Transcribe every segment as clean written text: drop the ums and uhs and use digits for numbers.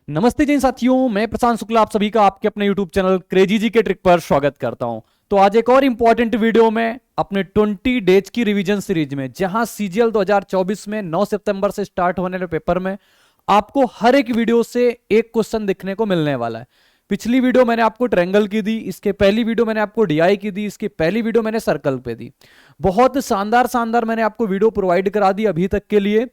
नमस्ते जी साथियों, मैं प्रशांत शुक्ला आप सभी का आपके अपने YouTube चैनल क्रेजी जी के ट्रिक पर स्वागत करता हूं। तो आज एक और इंपॉर्टेंट वीडियो में अपने 20 डेज की रिवीजन सीरीज में, जहां सीजीएल 2024 में 9 सितंबर से स्टार्ट होने वाले पेपर में आपको हर एक वीडियो से एक क्वेश्चन देखने को मिलने वाला है। पिछली वीडियो मैंने आपको ट्रायंगल की दी, इसके पहली वीडियो मैंने आपको डीआई की दी, इसकी पहली वीडियो मैंने सर्कल पे दी। बहुत शानदार शानदार मैंने आपको वीडियो प्रोवाइड करा दी अभी तक के लिए।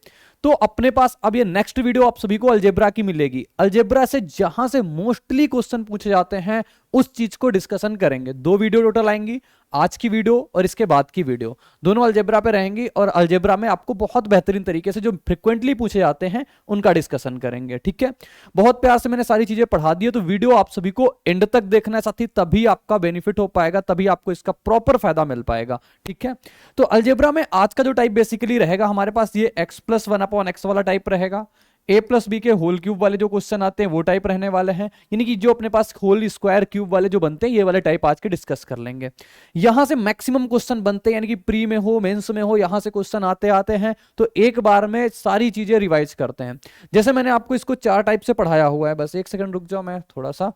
तो अपने पास अब ये नेक्स्ट वीडियो आप सभी को अलजेब्रा की मिलेगी। अलजेब्रा से जहां से मोस्टली क्वेश्चन पूछे जाते हैं उस चीज को डिस्कशन करेंगे। 2 वीडियो टोटल आएंगी, आज की वीडियो और इसके बाद की वीडियो, दोनों अलजेब्रा पे रहेंगी। और अलजेब्रा में आपको बहुत बेहतरीन तरीके से जो फ्रिक्वेंटली पूछे जाते हैं उनका डिस्कशन करेंगे। ठीक है, बहुत प्यार से मैंने सारी चीजें पढ़ा दी है, तो वीडियो आप सभी को एंड तक देखना है साथी, तभी आपका बेनिफिट हो पाएगा, तभी आपको इसका प्रॉपर फायदा मिल पाएगा। ठीक है, तो अलजेब्रा में आज का जो टाइप बेसिकली रहेगा हमारे पास ये x प्लस 1/x वाला टाइप रहेगा। a प्लस बी के होल क्यूब वाले जो क्वेश्चन आते हैं वो टाइप रहने वाले हैं, यानी कि जो अपने पास होल स्क्वायर क्यूब वाले जो बनते हैं ये वाले टाइप आज के डिस्कस कर लेंगे। यहां से मैक्सिमम क्वेश्चन बनते हैं, यानी कि प्री में हो मेंस में हो, यहां से क्वेश्चन आते आते हैं, तो एक बार में सारी चीजें रिवाइज करते हैं। जैसे मैंने आपको इसको 4 टाइप से पढ़ाया हुआ है, बस एक सेकंड रुक जाओ, मैं थोड़ा सा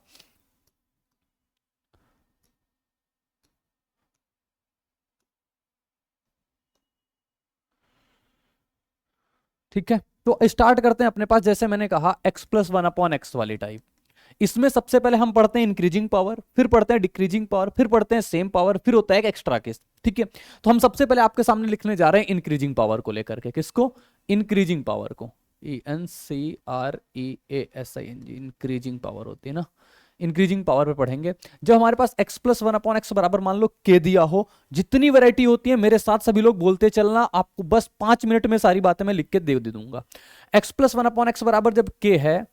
ठीक है, तो स्टार्ट करते हैं अपने पास। जैसे मैंने कहा x प्लस 1/x वाली टाइप, इसमें सबसे पहले हम पढ़ते हैं इंक्रीजिंग पावर, फिर पढ़ते हैं डिक्रीजिंग पावर, फिर पढ़ते हैं सेम पावर, फिर होता है एक एक्स्ट्रा केस। ठीक है, तो हम सबसे पहले आपके सामने लिखने जा रहे हैं इंक्रीजिंग पावर को लेकर के। किसको? इंक्रीजिंग पावर को। ENCREASING, इंक्रीजिंग पावर होती है ना, इंक्रीजिंग पावर पे पढ़ेंगे। जब हमारे पास x प्लस 1/x बराबर मान लो k दिया हो, जितनी वैरायटी होती है मेरे साथ सभी लोग बोलते चलना, आपको बस 5 मिनट में सारी बातें मैं लिख के दे दूंगा। x प्लस 1/x बराबर जब k है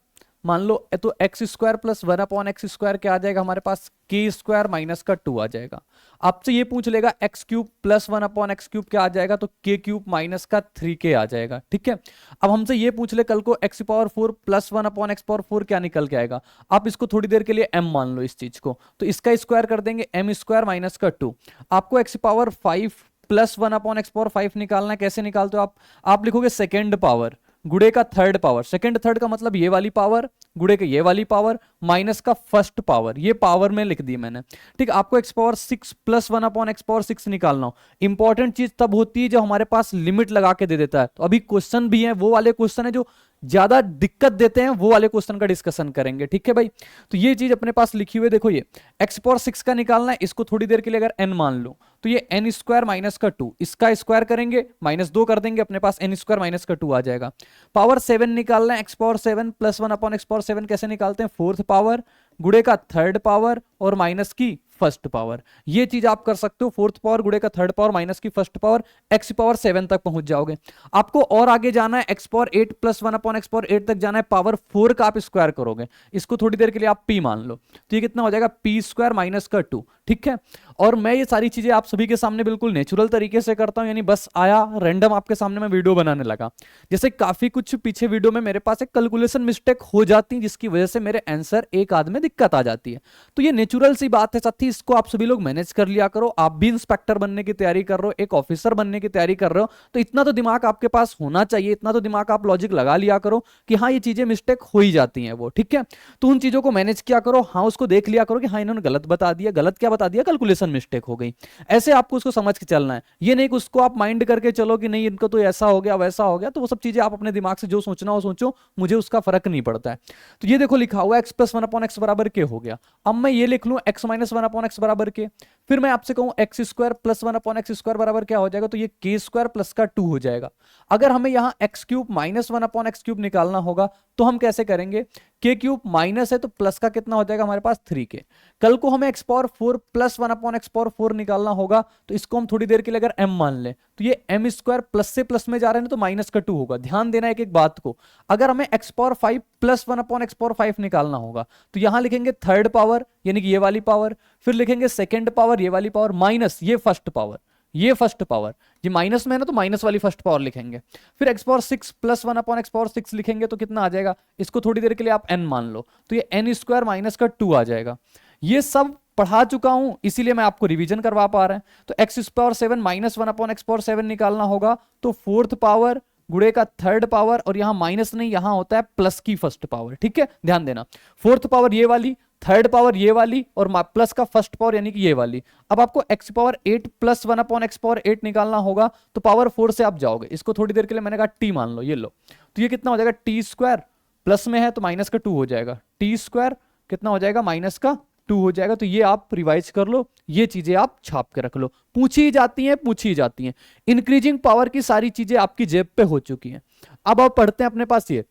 मान लो, तो x square plus 1/x square क्या आ जाएगा हमारे पास? के स्क्वायर माइनस का 2 आ जाएगा। आपसे ये पूछ लेगा x cube plus 1/x cube क्या आ जाएगा? तो के क्यूब माइनस का 3k आ जाएगा। ठीक है, अब हमसे ये पूछ ले कल को x power 4 plus 1/x power 4 क्या निकल के आएगा? आप इसको थोड़ी देर के लिए m मान लो इस चीज को, तो इसका स्क्वायर कर देंगे m स्क्वायर माइनस का 2। आपको x power 5 plus 1/x power 5 निकालना है। कैसे निकालते हो आप लिखोगे सेकेंड पावर गुड़े का थर्ड पावर, सेकेंड थर्ड का मतलब ये वाली पावर गुड़े के ये वाली पावर माइनस का फर्स्ट पावर, ये पावर में लिख दी मैंने। ठीक, आपको x power 6 plus 1/x power 6 निकालना हो। इंपॉर्टेंट चीज तब होती है जब हमारे पास लिमिट लगा के दे देता है। तो अभी क्वेश्चन भी है, वो वाले क्वेश्चन है जो ज्यादा दिक्कत देते हैं, वो वाले क्वेश्चन का डिस्कशन करेंगे। ठीक है भाई, तो ये चीज अपने पास लिखी हुई है, देखो ये x पावर 6 का निकालना है। इसको थोड़ी देर के लिए अगर n मान लो तो ये n स्क्वायर माइनस का 2, इसका स्क्वायर करेंगे -2 कर देंगे, अपने पास n स्क्वायर माइनस का 2 आ जाएगा। पावर 7 निकालना है, x power 7 plus 1/x power 7 कैसे निकालते हैं? फोर्थ पावर गुड़े का थर्ड पावर और माइनस की फर्स्ट पावर। ये चीज आप कर सकते हो, फोर्थ पावर गुड़े का थर्ड पावर माइनस की फर्स्ट पावर, x पावर 7 तक पहुंच जाओगे। आपको और आगे जाना है, x power 8 plus 1/x power 8 तक जाना है, पावर 4 का आप स्क्वायर करोगे, इसको थोड़ी देर के लिए आप p मान लो, तो ये कितना हो जाएगा? p स्क्वायर माइनस का 2। ठीक है, और मैं ये सारी चीजें आप सभी के सामने बिल्कुल नेचुरल तरीके से करता हूं, यानी बस आया रैंडम आपके सामने मैं वीडियो बनाने लगा। जैसे काफी कुछ पीछे वीडियो में मेरे पास एक कैलकुलेशन मिस्टेक हो जाती है, जिसकी वजह से मेरे आंसर एक आध में दिक्कत आ जाती है। तो ये नेचुरल सी बात है साथी, इसको आप सभी लोग मैनेज कर लिया करो। आप भी इंस्पेक्टर बनने की तैयारी कर रहे हो, एक ऑफिसर बनने की तैयारी कर रहे हो, तो इतना तो दिमाग आपके पास होना चाहिए, इतना तो दिमाग आप लॉजिक लगा लिया करो कि हाँ ये चीजें मिस्टेक हो ही जाती हैं वो। ठीक है, तो उन चीजों को मैनेज किया करो, हाँ उसको देख लिया करो कि हाँ इन्होंने गलत बता दिया। गलत क्या बता दिया? कैलकुलेशन मिस्टेक हो गई। ऐसे आपको उसको समझ के चलना है, ये नहीं कि उसको आप माइंड करके चलो कि नहीं इनको तो ऐसा हो गया वैसा हो गया। तो वो सब चीजें आप अपने दिमाग से जो सोचना हो सोचो, मुझे उसका फर्क नहीं पड़ता है। तो ये देखो लिखा हुआ x प्लस 1/x बराबर के हो गया। अब मैं ये लिख लूं x माइनस 1/x बराबर के, फिर मैं आपसे कहूं x square plus 1/x square बराबर क्या हो जाएगा? तो ये के स्क्वायर प्लस का 2 हो जाएगा। अगर हमें यहां x cube minus 1/x cube निकालना होगा तो हम कैसे करेंगे? के क्यूब माइनस है तो प्लस का कितना हो जाएगा हमारे पास? 3k। कल को हमें x power 4 plus 1/x power 4 निकालना होगा, तो इसको हम थोड़ी देर के लिए अगर m मान ले तो ये m स्क्वायर प्लस से प्लस में जा रहे हैं तो माइनस का 2 होगा। ध्यान देना एक एक बात को। अगर हमें x power 5 plus 1/x power 5 निकालना होगा तो यहां लिखेंगे थर्ड पावर यानी कि ये वाली पावर, फिर लिखेंगे सेकेंड पावर ये वाली पावर माइनस ये फर्स्ट पावर, ये फर्स्ट पावर, ये माइनस में है ना तो माइनस वाली फर्स्ट पावर लिखेंगे, फिर x power 6 plus 1/x power 6 लिखेंगे तो कितना आ जाएगा? इसको थोड़ी देर के लिए आप n मान लो, तो ये n स्क्वायर माइनस का 2 आ जाएगा। ये सब पढ़ा चुका हूं इसीलिए मैं आपको रिवीजन करवा पा रहा है। तो x power 7 minus 1/x power 7 निकालना होगा तो फोर्थ पावर गुणे का थर्ड पावर, और यहां माइनस नहीं, यहां होता है प्लस की फर्स्ट पावर, ठीक है, ध्यान देना। फोर्थ पावर ये वाली, थर्ड पावर ये वाली, और प्लस का फर्स्ट पावर यानी कि ये वाली। अब आपको x power 8 plus 1 upon x power 8 निकालना होगा, तो पावर 4 से आप जाओगे। इसको थोड़ी देर के लिए मैंने कहा t मान लो, ये लो, तो ये कितना हो जाएगा, टी स्क्वायर, प्लस में है तो माइनस का 2 हो जाएगा, टी स्क्वायर कितना हो जाएगा, माइनस का 2 हो जाएगा। तो ये आप रिवाइज कर लो, ये चीजें आप छाप के रख लो, पूछी ही जाती हैं, पूछी ही जाती हैं। इंक्रीजिंग पावर की सारी चीजें आपकी जेब पे हो चुकी हैं। अब आप पढ़ते हैं अपने पास ये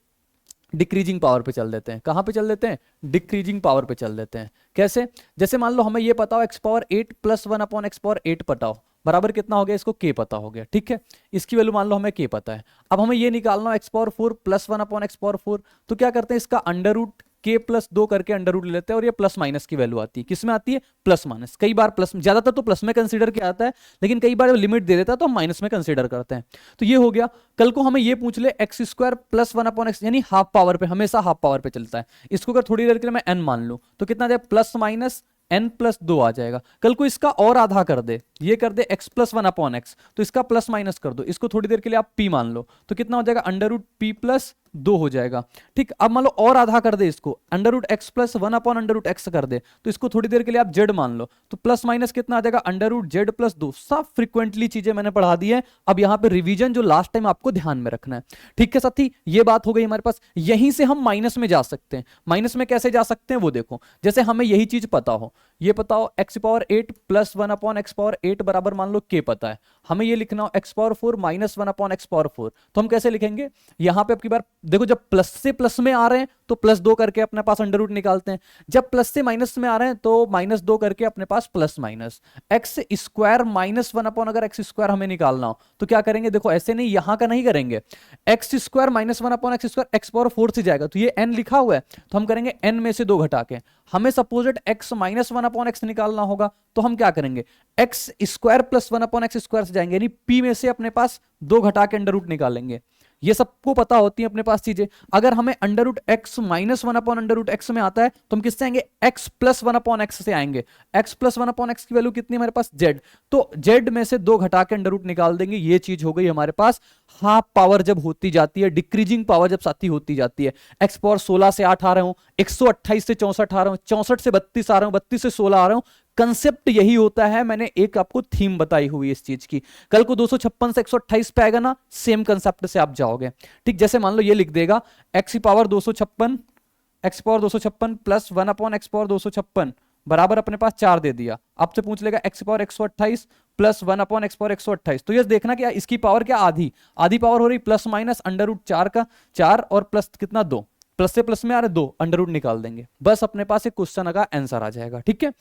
डिक्रीजिंग पावर पे चल देते हैं। कहां पे चल देते हैं, डिक्रीजिंग पावर पे चल देते हैं। कैसे, जैसे मान लो हमें ये पता हो x power 8 plus 1 upon x power 8 पता हो, बराबर कितना हो गया, इसको k पता हो गया, ठीक है, इसकी वैल्यू मान लो हमें k पता है। अब हमें ये निकालना हो x power 4 plus 1 upon x power 4, तो क्या करते हैं, इसका अंडर रूट k प्लस 2 करके अंडर रूट ले लेते हैं, और ये प्लस माइनस की वैल्यू आती है, किस में आती है, प्लस माइनस। कई बार प्लस, ज्यादातर तो प्लस में कंसीडर किया जाता है, लेकिन कई बार लिमिट दे देता है तो हम माइनस में कंसीडर करते हैं। तो ये हो गया। कल को हमें ये पूछ ले x square plus 1 upon x, यानी हाफ पावर पे, हमेशा हाफ पावर पे चलता है। इसको अगर थोड़ी देर के लिए मैं n मान लूं तो कितना आ जाए, प्लस माइनस n प्लस 2 आ जाएगा। कल को इसका और आधा कर दे, ये कर दे x प्लस 1 अपॉन एक्स, तो इसका प्लस माइनस कर दो, इसको थोड़ी देर के लिए आप p मान लो, तो कितना हो जाएगा, अंडर रूट p प्लस 2 हो जाएगा। ठीक, अब मान लो और आधा कर दे इसको, under root x plus 1 upon under root x कर दे, तो इसको थोड़ी देर के लिए आप z मान लो, तो प्लस माइनस कितना आ जाएगा, अंडर रूट z प्लस 2। सब फ्रीक्वेंटली चीजें मैंने पढ़ा दी है। अब यहाँ पे रिवीजन जो लास्ट टाइम आपको ध्यान में रखना है, ठीक है साथी, ये बात हो गई हमारे पास। यहीं से हम माइनस में जा सकते हैं। माइनस में कैसे जा सकते हैं वो देखो, जैसे हमें यही चीज पता हो, ये पता हो x power 8 plus 1 upon x power 8 बराबर मान लो k पता है, हमें ये लिखना हो x power 4 minus 1 upon x power 4, तो हम कैसे लिखेंगे, यहां पे आपकी बार देखो, जब प्लस से प्लस में आ रहे हैं तो प्लस 2 करके अपने पास अंडर रूट निकालते हैं, जब प्लस से माइनस में आ रहे हैं तो माइनस 2 करके अपने पास plus minus x square minus 1 upon, अगर एक्स स्क्वायर हमें निकालना हो तो क्या करेंगे, देखो ऐसे नहीं, यहां का नहीं करेंगे, x square minus 1 upon x square x power 4 से जाएगा, तो ये n लिखा हुआ है, तो हम करेंगे n में से 2 घटा के। हमें सपोजिट x माइनस 1 अपॉन एक्स निकालना होगा, तो हम क्या करेंगे, x square plus 1 upon x square से जाएंगे, यानी p में से अपने पास 2 घटा के अंडर रूट निकालेंगे। ये सबको पता होती है अपने पास चीजें। अगर हमें under root x minus 1 upon under root x में आता है तो हम किससे आएंगे, x प्लस 1 अपॉन एक्स से आएंगे। x प्लस 1 अपॉन एक्स की वैल्यू कितनी है हमारे पास, z, तो z में से 2 घटा के अंडर रूट निकाल देंगे। ये चीज हो गई हमारे पास। हाफ पावर जब होती जाती है, डिक्रीजिंग पावर जब साथी होती जाती है, x पावर 16 से 8 आ रहे हो, 128 से 64 आ रहे हो, 64 से 32 आ रहे हो, 32 से 16 आ रहे हो, कंसेप्ट यही होता है। मैंने एक आपको थीम बताई हुई इस चीज की। कल को 256 से 128 पे आएगा ना, सेम कंसेप्ट से आप जाओगे। ठीक, जैसे मान लो ये लिख देगा x power 256 plus 1 upon x power 256 बराबर अपने पास 4 दे दिया। आपसे पूछ लेगा x power 128 plus 1 upon x power 128, तो ये देखना क्या, इसकी पावर क्या, आधी आधी पावर हो रही, प्लस माइनस अंडर रूट 4 का 4 और प्लस कितना 2, प्लस से प्लस में आ रहे 2, अंडर रूट निकाल देंगे, बस अपने पास एक क्वेश्चन का आंसर आ जाएगा। ठीक है,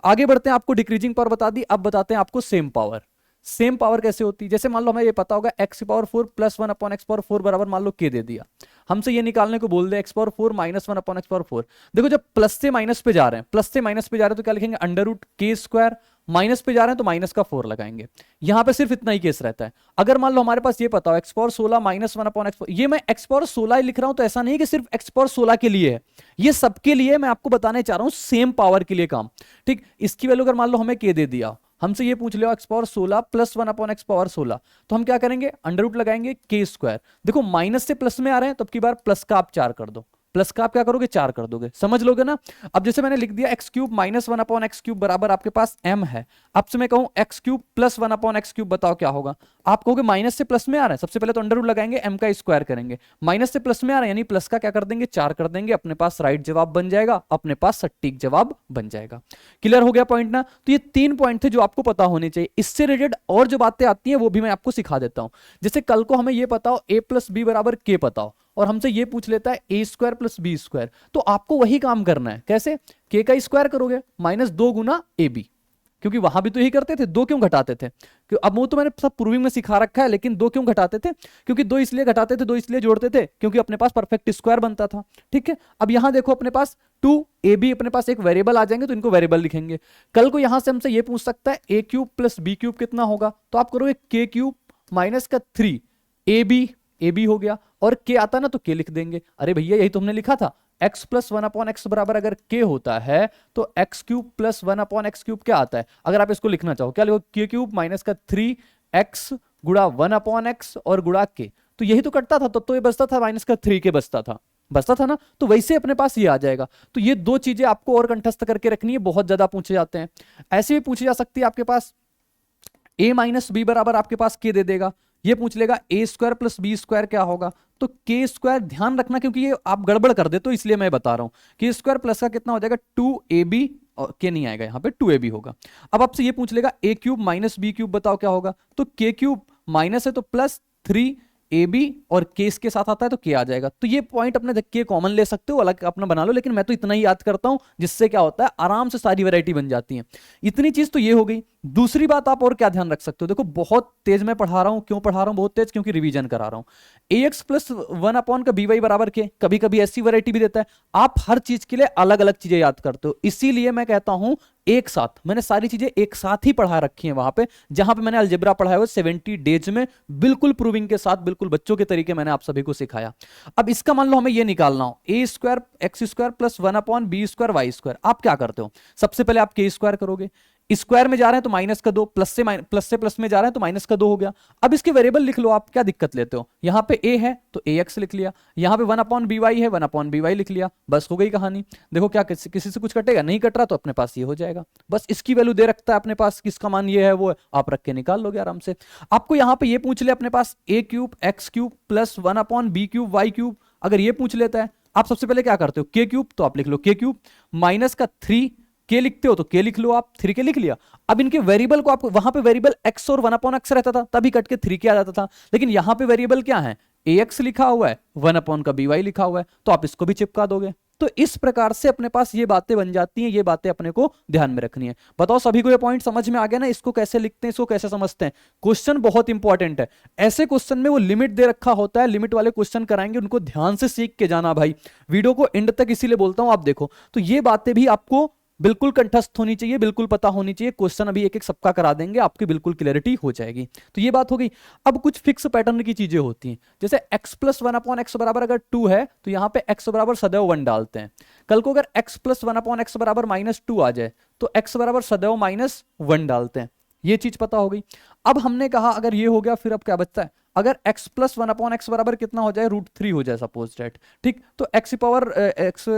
आगे बढ़ते हैं। आपको डिक्रीजिंग पावर बता दी, अब बताते हैं आपको सेम पावर। सेम पावर कैसे होती है, जैसे मान लो हमें ये पता होगा x power 4 plus 1 upon x power 4 बराबर मान लो k दे दिया, हमसे ये निकालने को बोल दे x power 4 minus 1 upon x power 4। देखो जब प्लस से माइनस पे जा रहे हैं, प्लस से माइनस पे जा रहे हैं तो क्या लिखेंगे, under root k square, minus पे जा रहे हैं तो माइनस का 4 लगाएंगे। यहां पे सिर्फ इतना ही केस रहता है। अगर मान लो हमारे पास ये पता हो x power 16 minus 1 upon x, ये मैं x पावर 16 लिख रहा हूं तो ऐसा नहीं कि सिर्फ x पावर 16 के लिए है, ये सबके लिए मैं आपको बताने चाह रहा हूं, सेम पावर के लिए काम। ठीक, इसकी वैल्यू अगर मान लो हमें k दे दिया, हमसे ये पूछ लिया x power 16 plus 1 upon x power 16, तो हम क्या करेंगे, अंडर रूट लगाएंगे k स्क्वायर। देखो माइनस से प्लस में आ रहे हैं तो अब की बार प्लस का आप 4 कर दो, प्लस का आप क्या करोगे, 4 कर दोगे, समझ लोगे ना। अब जैसे मैंने लिख दिया x cube minus 1 upon x cube बराबर आपके पास m है। अब से मैं कहूं x cube plus 1 upon x cube, बताओ क्या होगा। आप कहोगे माइनस से प्लस में आ रहा है, सबसे पहले तो अंडर रूट लगाएंगे, m का स्क्वायर करेंगे, माइनस से प्लस में आ रहा है यानी प्लस का क्या कर देंगे, 4 कर देंगे, अपने पास राइट जवाब बन जाएगा, अपने पास सटीक जवाब बन जाएगा। क्लियर हो गया पॉइंट ना। तो ये 3 पॉइंट थे जो आपको पता होने चाहिए। इससे रिलेटेड और जो बातें आती हैं वो भी मैं आपको सिखा देता हूं। जैसे कल को हमें ये पता हो a प्लस बी बराबर k पता हो, और हमसे ये पूछ लेता है a square plus B square, तो आपको वही काम करना है। कैसे, k का स्क्वायर करोगे माइनस 2 गुना ए बी, क्योंकि वहां भी तो यही करते थे, 2 क्यों घटाते थे, अब वो तो मैंने सब प्रूविंग में सिखा रखा है, लेकिन 2 क्यों घटाते थे, क्योंकि 2 इसलिए घटाते थे, 2 इसलिए जोड़ते थे क्योंकि अपने पास परफेक्ट स्क्वायर बनता था। ठीक है, अब यहां देखो अपने पास 2ab अपने पास एक वेरिएबल आ जाएंगे तो इनको वेरिएबल लिखेंगे। कल को यहां से हमसे ये पूछ सकता है a cube plus B cube कितना होगा, तो आप करोगे k क्यूब माइनस का 3 ab हो गया, और k आता ना तो k लिख देंगे। अरे भैया यही तो हमने लिखा था, x प्लस 1 अपॉन एक्स बराबर अगर k होता है तो x cube plus 1 upon x cube क्या आता है। अगर आप इसको लिखना चाहो क्या लिखो, k क्यूब माइनस का 3x गुड़ा 1 अपॉन एक्स और गुड़ा k, तो यही तो कटता था, तो ये बचता था माइनस का 3 के बचता था ना। तो वैसे अपने पास ये आ जाएगा। तो ये दो चीजें आपको और कंठस्थ करके रखनी है, बहुत ज्यादा पूछे जाते हैं। ऐसे भी पूछी जा सकती है आपके पास a माइनस बी बराबर आपके पास k दे देगा, ये पूछ लेगा a square plus B square क्या होगा, तो k स्क्वायर ध्यान रखना क्योंकि ये आप गड़बड़ कर दे तो इसलिए मैं बता रहा हूं, k स्क्वायर प्लस का कितना हो जाएगा 2ab, और k नहीं आएगा यहाँ पे 2ab होगा। अब आपसे ये पूछ लेगा a cube minus B cube बताओ क्या होगा, तो k क्यूब माइनस है तो प्लस 3ab और k इसके साथ आता है तो k आ जाएगा। तो ये पॉइंट अपने के कॉमन ले सकते हो, अलग अपना बना लो, लेकिन मैं तो इतना ही याद करता हूं जिससे क्या होता है आराम से सारी वैरायटी बन जाती है। इतनी चीज तो ये हो गई। दूसरी बात आप और क्या ध्यान रख सकते हो, देखो बहुत तेज मैं पढ़ा रहा हूं, क्यों पढ़ा रहा हूं बहुत तेज, क्योंकि रिवीजन करा रहा हूं। ax प्लस 1 अपॉन का by बराबर के, कभी कभी ऐसी वैरायटी भी देता है, आप हर चीज के लिए अलग अलग चीजें याद करते हो, इसीलिए मैं कहता हूं एक साथ मैंने सारी चीजें एक साथ ही पढ़ा रखी हैं वहां पे, जहां पे मैंने अलजेब्रा पढ़ाया हुआ 70 डेज में, बिल्कुल प्रूविंग के साथ, बिल्कुल बच्चों के तरीके मैंने आप सभी को सिखाया। अब इसका मान लो हमें ये निकालना हो a square x square plus 1 upon b square y square, आप क्या करते हो, सबसे पहले आप k स्क्वायर करोगे, स्क्वायर में जा रहे हैं तो माइनस का 2, प्लस से प्लस में जा रहे हैं तो माइनस का 2 हो गया। अब इसके वेरिएबल लिख लो, आप क्या दिक्कत लेते हो, यहां पे a है तो ax लिख लिया, यहां पे 1 अपॉन बी वाई है 1 अपॉन बी वाई लिख लिया, बस हो गई कहानी। देखो क्या किसी से कुछ कटेगा, नहीं कट रहा तो अपने पास ये हो जाएगा, बस इसकी वैल्यू दे रखता है अपने पास, किसका मान ये है वो है, आप रख के निकाल लोगे आराम से। आपको यहां पे ये पूछ ले अपने पास a cube x cube plus 1 upon b cube y cube, अगर ये पूछ लेता है आप सबसे पहले क्या करते हो, k क्यूब, तो आप लिख लो k क्यूब माइनस का 3, के लिखते हो तो के लिख लो, आप 3 के लिख लिया। अब इनके वेरिएबल को आपको, वहां पे वेरिएबल x और 1 अपॉन x रहता था तभी कट के 3 के आ जाता था, लेकिन यहां पे वेरिएबल क्या है, ax लिखा हुआ है 1 अपॉन का by लिखा हुआ है, तो आप इसको भी चिपका दोगे। तो इस प्रकार से अपने पास ये बातें बन जाती हैं, ये बातें अपने को ध्यान में रखनी है। बताओ सभी को ये पॉइंट समझ में आ गया ना, इसको कैसे लिखते हैं, इसको कैसे समझते हैं। क्वेश्चन बहुत इंपॉर्टेंट है, ऐसे क्वेश्चन में वो लिमिट दे रखा होता है, लिमिट वाले क्वेश्चन कराएंगे, उनको ध्यान से सीख के जाना भाई, वीडियो को एंड तक इसीलिए बोलता हूं। आप देखो तो ये बातें भी आपको बिल्कुल कंठस्थ होनी चाहिए, बिल्कुल पता होनी चाहिए, क्वेश्चन अभी एक एक सबका करा देंगे, आपकी बिल्कुल क्लैरिटी हो जाएगी। तो ये बात हो गई। अब कुछ फिक्स पैटर्न की चीजें होती हैं, जैसे x प्लस 1 अपॉन एक्स बराबर अगर 2 है तो यहां पे x बराबर सदैव 1 डालते हैं। कल को अगर x प्लस 1 अपॉन एक्स बराबर -2 आ जाए तो x बराबर सदैव -1 डालते हैं, ये चीज पता हो गई। अब हमने कहा अगर ये हो गया, फिर अब क्या बचता है, अगर x प्लस 1 अपॉन एक्स बराबर कितना हो जाए, √3 हो जाए सपोज दैट, ठीक, तो x power x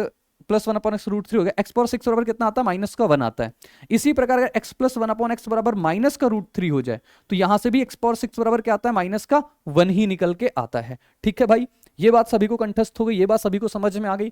plus 1 upon x √3 हो गया, x पावर 6 बराबर कितना आता है, माइनस का 1 आता है। इसी प्रकार अगर x प्लस 1 अपॉन एक्स बराबर माइनस का √3 हो जाए तो यहां से भी x पावर 6 बराबर क्या आता है, माइनस का 1 ही निकल के आता है। ठीक है भाई, ये बात सभी को कंठस्थ हो गई, ये बात सभी को समझ में आ गई।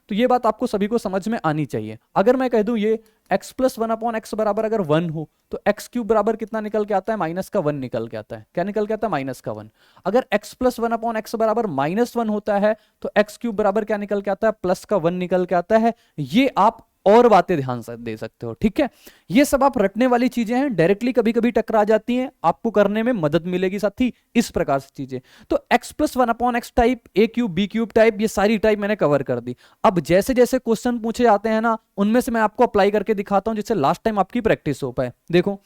तो ये बात आपको सभी को समझ में आनी चाहिए। अगर मैं कह दूं ये x प्लस 1 अपॉन एक्स बराबर अगर 1 हो तो x क्यूब बराबर कितना निकल के आता है, माइनस का 1 निकल के आता है। क्या निकल के आता है, माइनस का 1। अगर x प्लस 1 अपॉन एक्स बराबर -1 होता है तो x क्यूब बराबर क्या निकल के आता है, प्लस का 1 निकल के आता है। ये आप और बातें ध्यान से दे सकते हो। ठीक है, ये सब आप रटने वाली चीजें हैं, डायरेक्टली कभी कभी टकरा जाती हैं, आपको करने में मदद मिलेगी साथी, इस प्रकार से चीजें। तो x plus 1 upon x type, a cube b cube type, ये सारी टाइप मैंने कवर कर दी। अब जैसे जैसे क्वेश्चन पूछे जाते हैं ना, उनमें से मैं आपको अप्लाई करके दिखाता हूं जिससे लास्ट टाइम आपकी प्रैक्टिस हो पाए। देखो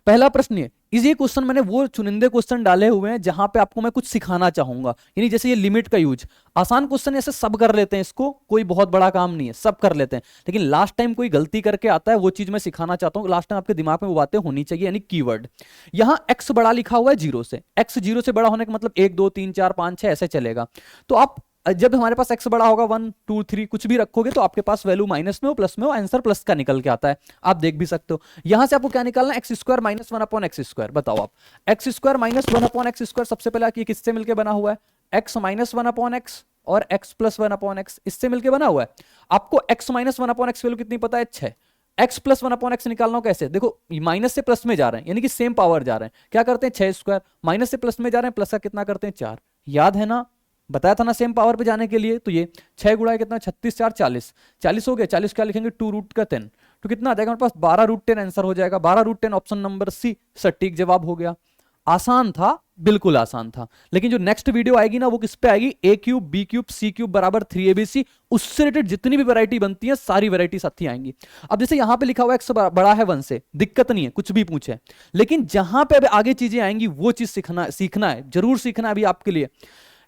पहला प्रश्न ये क्वेश्चन मैंने वो चुनिंदे क्वेश्चन डाले हुए हैं जहां पे आपको मैं कुछ सिखाना चाहूंगा, यानी जैसे ये लिमिट का यूज, आसान क्वेश्चन ऐसे सब कर लेते हैं, इसको कोई बहुत बड़ा काम नहीं है, सब कर लेते हैं, लेकिन लास्ट टाइम कोई गलती करके आता है, वो चीज मैं सिखाना चाहता हूं, लास्ट टाइम आपके दिमाग में वो बातें होनी चाहिए, यानी कीवर्ड। यहां x बड़ा लिखा हुआ है 0 से, x 0 से बड़ा होने का मतलब 1 2 3 4 5 6 ऐसे चलेगा। तो आप जब हमारे पास x बड़ा होगा 1 2 3 कुछ भी रखोगे तो आपके पास वैल्यू माइनस में हो प्लस में हो, आंसर प्लस का निकल के आता है, आप देख भी सकते हो। यहां से आपको क्या निकालना है, x square minus 1 upon x square. बताओ आप, x square minus 1 upon x square सबसे पहले ये किससे मिलकर बना हुआ है, एक्स माइनस 1 अपॉन एक्स और एक्स प्लस 1 अपॉन एक्स, इससे मिलकर बना हुआ है। आपको x minus 1 upon x value कितनी पता है, 6। एक्स प्लस 1 अपॉन एक्स निकालना हो कैसे, देखो माइनस से प्लस में जा रहे हैं, यानी कि सेम पावर जा रहे हैं, क्या करते हैं 6 स्क्वायर, माइनस से प्लस में जा रहे हैं, प्लस का कितना करते हैं 4, याद है ना, बताया था ना सेम पावर पे जाने के लिए। तो ये 6 गुणा कितना, 36 4 40, 40 हो गया, 40 क्या लिखेंगे 2 रूट का 10, तो कितना आ जाएगा हमारे पास 12 रूट 10 आंसर हो जाएगा। 12 रूट 10 ऑप्शन नंबर सी सटीक जवाब हो गया। आसान था, बिल्कुल आसान था, लेकिन जो नेक्स्ट वीडियो आएगी ना वो किस पे आएगी, a cube b cube c cube बराबर 3abc, उससे रिलेटेड जितनी भी वैरायटी बनती है सारी वैरायटी साथ ही आएंगी। अब जैसे यहां पे लिखा हुआ x बड़ा है 1 से, दिक्कत नहीं है कुछ भी पूछे, लेकिन जहां पे अब आगे चीजें आएंगी वो चीज सीखना है, जरूर सीखना है अभी आपके लिए।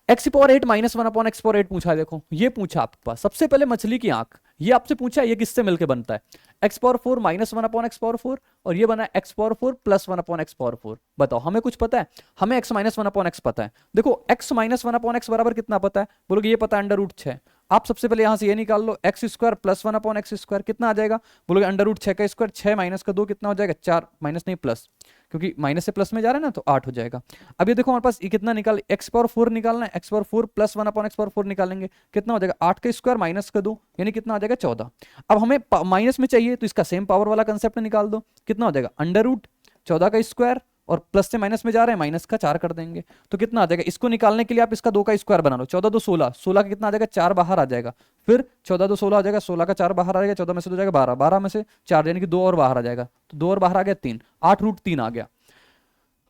X power 8 minus 1/x power 8 पूछा है। देखो ये पूछा आपके पास सबसे पहले मछली की आंख, ये आपसे पूछा है ये किससे मिलके बनता है, x power 4 minus 1/x power 4 और ये बना है x power 4 plus 1/x power 4। बताओ हमें कुछ पता है, हमें एक्स माइनस 1/x पता है। देखो एक्स माइनस 1/x बराबर कितना पता है, बोलोगे ये पता है अंडर रूट 6। आप सबसे पहले यहां से ये निकाल लो, x square plus 1/x square कितना आ जाएगा, बोलोगे अंडर रूट 6 का स्क्वायर, 6 माइनस का 2 कितना हो जाएगा 4, माइनस नहीं प्लस, क्योंकि माइनस से प्लस में जा रहा है ना तो 8 हो जाएगा। अब ये देखो हमारे पास ये कितना निकाल, एक्स पावर 4 निकालना है, x power 4 plus 1/x power 4 निकालेंगे कितना हो जाएगा 8 का स्क्वायर माइनस का 2 यानी कितना आ जाएगा 14। अब हमें माइनस में चाहिए तो इसका सेम पावर वाला कंसेप्ट निकाल दो, कितना हो जाएगा अंडर रूट 14 का स्क्वायर और प्लस से माइनस में जा रहे हैं माइनस का 4 कर देंगे तो कितना आ जाएगा। इसको निकालने के लिए आप इसका 2 का स्क्वायर बना लो, 14 2 16, 16 का कितना आ जाएगा 4 बाहर आ जाएगा, फिर 14 2 16 आ जाएगा, 16 का 4 बाहर आ जाएगा, 14 में से 2 जाएगा 12, 12 में से 4 यानी कि 2 और बाहर आ जाएगा, तो 2 और बाहर आ गया 3, 8 रूट 3 आ गया।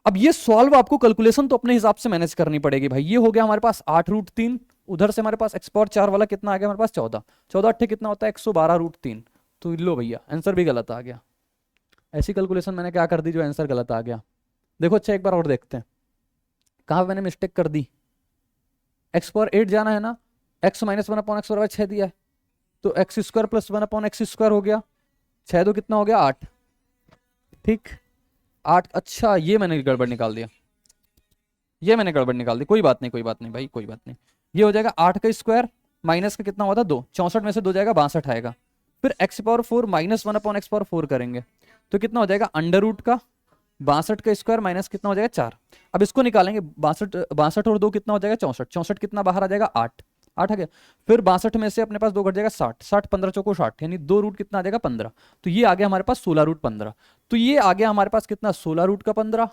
अब ये सॉल्व आपको कैलकुलेशन तो अपने हिसाब से मैनेज करनी पड़ेगी भाई। ये हो गया हमारे पास 8 रूट 3, उधर से हमारे पास एक्स पावर 4 वाला कितना आ गया हमारे पास 14, 14 अट्ठे कितना होता है 112 रूट 3, तो लो भैया आंसर भी गलत आ गया। ऐसी कैलकुलेशन मैंने क्या कर दी जो आंसर गलत आ गया। देखो अच्छा एक बार और देखते हैं कहाँ पे मैंने मिस्टेक कर दी। एक्स पावर 8 जाना है ना, एक्स माइनस 1/x बराबर 6 दिया है तो x square plus 1/x square हो गया, 6 दो कितना हो गया 8, ठीक 8। अच्छा ये मैंने गड़बड़ निकाल दिया, ये मैंने गड़बड़ निकाल दी, कोई बात नहीं कोई बात नहीं भाई कोई बात नहीं। ये हो जाएगा 8 का स्क्वायर माइनस का कितना हुआ था 2, 64 में से 2 जाएगा 62 आएगा, फिर x power 4 minus 1/x power 4 करेंगे तो कितना हो जाएगा अंडर रूट का 62 का स्क्वायर माइनस कितना हो जाएगा 4। अब इसको निकालेंगे 62 और 2 कितना हो जाएगा 64, 64 कितना बाहर आ जाएगा 8, 8 आ गया, फिर 62 में से अपने पास 2 घट जाएगा 60, 60 15 चौको 60 यानी 2 रूट कितना आ जाएगा 15, तो ये आ गया हमारे पास 16 रूट 15। तो ये आ गया हमारे पास कितना 16 रूट का 15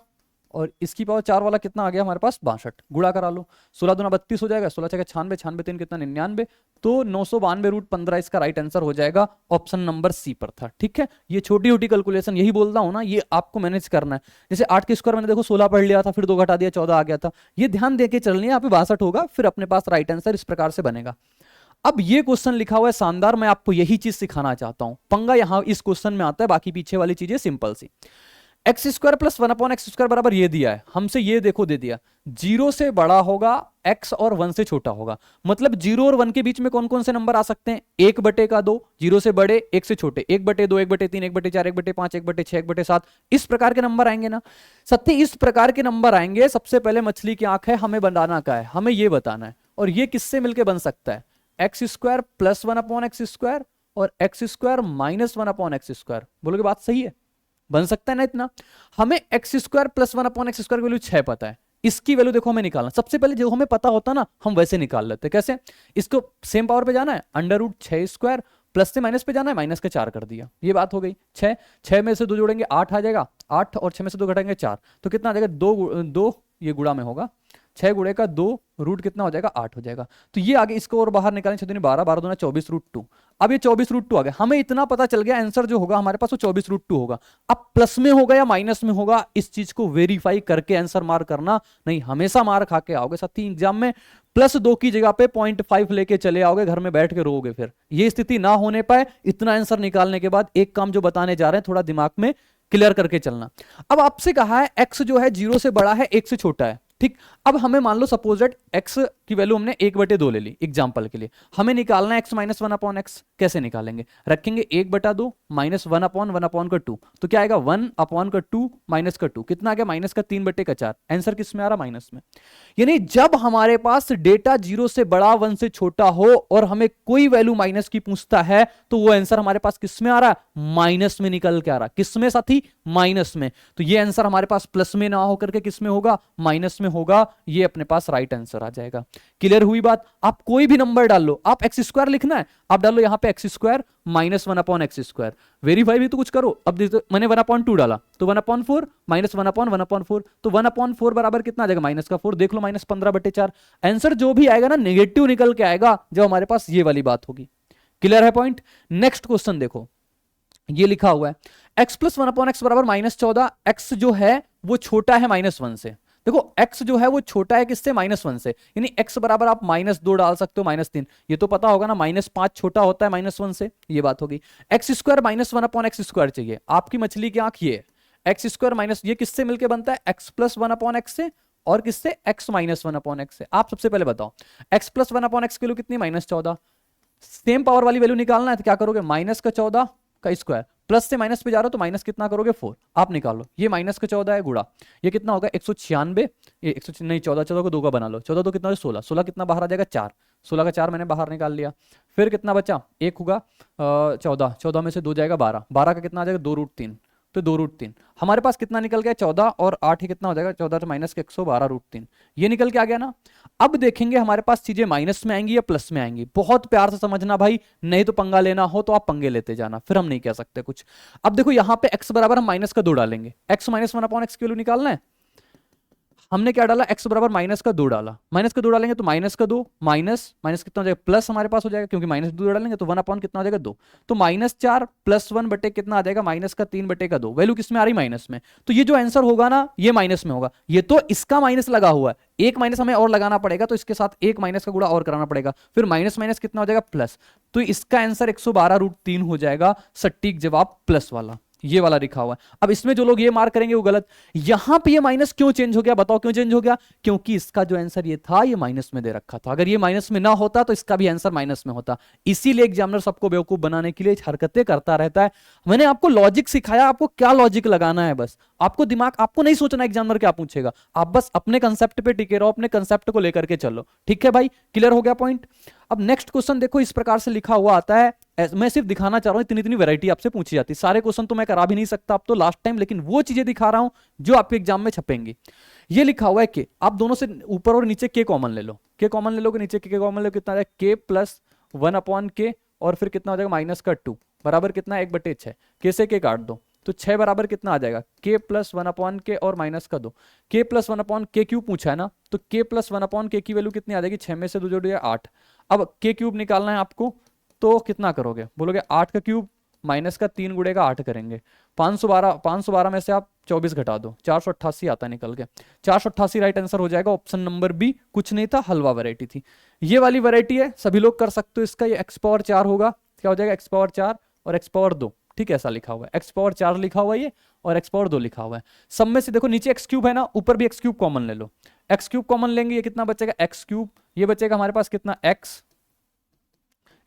और इसकी पावर 4 वाला कितना आ गया हमारे पास 62, गुणा करा लो 16 दूना 32 हो जाएगा, 16 छक्के 96, 96 3 कितना 99, तो 992 रूट 15 इसका राइट आंसर हो जाएगा, ऑप्शन नंबर सी पर था। ठीक है, ये छोटी छोटी कैलकुलेशन यही बोल रहा हूं ना, ये आपको मैनेज करना है। जैसे 8 के स्क्वायर मैंने देखो 16 पढ़ लिया था, फिर 2 घटा दिया 14 आ गया था, ये ध्यान देके चलनी है, यहाँ पे 62 होगा फिर अपने पास राइट आंसर इस प्रकार से बनेगा। अब ये क्वेश्चन लिखा हुआ है शानदार, मैं आपको यही चीज सिखाना चाहता हूं, पंगा यहां इस क्वेश्चन में आता है, बाकी पीछे वाली चीजें सिंपल सी। X square plus 1/x square बराबर ये दिया है हमसे, ये देखो दे दिया 0 से बड़ा होगा x और 1 से छोटा होगा, मतलब 0 और 1 के बीच में कौन कौन से नंबर आ सकते हैं 1/2, 0 से बड़े 1 से छोटे 1/2, 1/3, 1/4, 1/5, 1/6, 1/7, इस प्रकार के नंबर आएंगे ना सत्य, इस प्रकार के नंबर आएंगे। सबसे पहले मछली की आंख है, हमें बनाना क्या है, हमें ये बताना है, और ये किससे मिलकर बन सकता है x square plus 1/x square और x square minus 1/x square. बोलोगे बात सही है, बन सकता है ना इतना। हमें x square plus 1/x square की वैल्यू 6 पता है, इसकी वैल्यू देखो हमें निकालना, सबसे पहले जो हमें पता होता ना हम वैसे निकाल लेते। कैसे, इसको सेम पावर पे जाना है, अंडर रूट 6 स्क्वायर प्लस से माइनस पे जाना है, माइनस के 4 कर दिया, ये बात हो गई। 6 में से 2 जोड़ेंगे 8 आ जाएगा, 8 और 6 में से 2 घटाएंगे 4, तो कितना आ जाएगा 2 ये गुणा में होगा, 6 गुणे का 2 रूट कितना हो जाएगा 8 हो जाएगा। तो ये आगे इसको और बाहर निकालें, 6 12, 12 दूना 24 रूट 2। अब ये 24 रूट 2 आ गया, हमें इतना पता चल गया आंसर जो होगा हमारे पास वो 24 रूट 2 होगा। अब प्लस में होगा या माइनस में होगा, इस चीज को वेरीफाई करके आंसर मार करना, नहीं हमेशा मार खा के आओगे साथी एग्जाम में, +2 की जगह पे 0.5 लेके चले आओगे, घर में बैठ के रोओगे। फिर ये स्थिति ना होने पाए, इतना आंसर निकालने के बाद एक काम जो बताने जा रहे हैं थोड़ा दिमाग में क्लियर करके चलना। अब आपसे कहा है एक्स जो है 0 से बड़ा है 1 से छोटा है, ठीक। अब हमें मान लो सपोजेड x की वैल्यू हमने 1/2 ले ली एग्जांपल के लिए, हमें निकालना है x माइनस 1/x, कैसे निकालेंगे, रखेंगे 1/2 माइनस 1/1/2, तो क्या आएगा 1/2 माइनस का 2 कितना आ गया माइनस का 3/4। आंसर किस में आ रहा माइनस में, यानी जब हमारे पास डेटा 0 से बड़ा 1 से छोटा हो और हमें कोई वैल्यू माइनस की पूछता है तो वो आंसर हमारे पास किस में आ रहा है, माइनस में निकल के आ रहा। किस में साथी, माइनस में। तो ये आंसर हमारे पास प्लस में ना होकर के किस में होगा, माइनस में होगा, ये अपने पास राइट आंसर आ जाएगा। क्लियर हुई बात। आप कोई भी नंबर डाल लो, आप एक्स स्क्वायर लिखना है आप डाल लो यहां पे x square minus 1/x square, verify भी तो कुछ करो। अब मैंने 1/2 डाला तो 1/4 माइनस 1/1/4, तो 1/4 बराबर कितना आ जाएगा माइनस का 4, देख लो माइनस 15/4। आंसर जो भी आएगा ना नेगेटिव निकल के आएगा जब हमारे पास ये वाली बात होगी। क्लियर है पॉइंट। नेक्स्ट क्वेश्चन देखो, ये लिखा हुआ है x प्लस 1/x बराबर -14, x जो है वो छोटा है -1 से। देखो x जो है वो छोटा है किससे, -1 से, यानी x बराबर आप -2 डाल सकते हो, -3, ये तो पता होगा ना, -5 छोटा होता है -1 से, ये बात होगी। X square minus 1/x square चाहिए, आपकी मछली की आंख ये एक्स स्क्वायर माइनस, ये किससे मिलकर बनता है x प्लस 1/x से और किससे, x minus one upon x से। आप सबसे पहले बताओ x plus one upon x की वैल्यू कितनी, -14। सेम पावर वाली वैल्यू निकालना है तो क्या करोगे, -14 का स्क्वायर, प्लस से माइनस पे जा रहा हो तो माइनस कितना करोगे 4। आप निकालो, ये -14 है गुड़ा, ये कितना होगा 196, ये 100 नहीं 14, 14 को 2 का बना लो, 14 तो कितना हो 16, 16 कितना बाहर आ जाएगा 4, 16 का 4 मैंने बाहर निकाल लिया। फिर कितना बचा, एक होगा 14, 14 में से 2 जाएगा 12, 12 का कितना आ जाएगा 2√3, तो 2√3 हमारे पास कितना निकल गया 14 और 8 ही कितना हो जाएगा 14 से माइनस के 112√3, ये निकल के आ गया ना। अब देखेंगे हमारे पास चीजें माइनस में आएंगी या प्लस में आएंगी, बहुत प्यार से समझना भाई, नहीं तो पंगा लेना हो तो आप पंगे लेते जाना, फिर हम नहीं कह सकते कुछ। अब देखो यहाँ पे x बराबर हम माइनस का 2 डालेंगे, x minus one upon x की वैल्यू निकालना है। हमने क्या डाला, x बराबर माइनस का 2 डाला, माइनस का 2 डालेंगे तो माइनस का 2 माइनस माइनस कितना हो जाएगा प्लस हमारे पास हो जाएगा, क्योंकि माइनस 2 डालेंगे तो 1 अपॉन कितना हो जाएगा 2, तो -4 प्लस 1 बटे कितना आ जाएगा -3/2, वैल्यू किस में आ रही माइनस में, तो ये जो आंसर होगा ना ये माइनस में होगा। ये तो इसका माइनस लगा हुआ है, एक माइनस हमें और लगाना पड़ेगा, तो इसके साथ एक माइनस का गुणा और कराना पड़ेगा, फिर माइनस माइनस कितना हो जाएगा प्लस, तो इसका आंसर 112√3 हो जाएगा, सटीक जवाब प्लस वाला, ये वाला लिखा हुआ है। अब इसमें जो लोग ये मार्क करेंगे वो गलत। यहां पे ये माइनस क्यों चेंज हो गया, बताओ क्यों चेंज हो गया, क्योंकि इसका जो आंसर ये था ये माइनस में दे रखा था, अगर ये माइनस में ना होता तो इसका भी आंसर माइनस में होता। इसीलिए एग्जामिनर सबको बेवकूफ बनाने के लिए हरकतें करता रहता है। मैंने आपको लॉजिक सिखाया, आपको क्या लॉजिक लगाना है, बस आपको दिमाग, आपको नहीं सोचना एग्जामिनर क्या पूछेगा, आप बस अपने कंसेप्ट पे टिके रहो, अपने कंसेप्ट को लेकर के चलो। ठीक है भाई, क्लियर हो गया पॉइंट। अब नेक्स्ट क्वेश्चन देखो, इस प्रकार से लिखा हुआ आता है, मैं सिर्फ दिखाना चाह रहा हूं, इतनी इतनी वैरायटी आपसे पूछी जाती है, सारे क्वेश्चन तो मैं करा भी नहीं सकता अब तो लास्ट टाइम, लेकिन वो चीजें दिखा रहा हूं जो आपके एग्जाम में छपेंगी। ये लिखा हुआ है कि आप दोनों से ऊपर और नीचे के कॉमन ले लो, के कॉमन ले लो, नीचे के कॉमन ले लो, कितना आ जाएगा के प्लस 1 अपॉन के, और फिर कितना हो जाएगा -2 बराबर कितना 1/6, के से के काट दो तो 6 बराबर कितना आ जाएगा के प्लस 1 अपॉन के और -2, के प्लस 1 अपॉन के क्यूब पूछा है ना, तो के प्लस 1 अपॉन के की वैल्यू कितनी आ जाएगी, 6 में से 2 जोड़िए 8। अब के क्यूब निकालना है आपको, तो कितना करोगे, बोलोगे 8 का क्यूब माइनस का 3 गुणे का 8 करेंगे, 512 में से आप 24 घटा दो, 488 आता निकल के, 488 राइट आंसर हो जाएगा, ऑप्शन नंबर बी। कुछ नहीं था, हलवा वैरायटी थी, ये वाली वैरायटी है, सभी लोग कर सकते हो इसका, ये x पावर 4 होगा, क्या हो जाएगा x पावर 4 और x पावर 2, ठीक है ऐसा लिखा हुआ है, x पावर 4 लिखा हुआ है ये, और x पावर 2 लिखा हुआ है। सब में से देखो नीचे एक्स क्यूब है ना, ऊपर भी एक्स क्यूब कॉमन ले लो, एक्स क्यूब कॉमन लेंगे, ये कितना बचेगा एक्स क्यूब, ये बचेगा हमारे पास कितना x,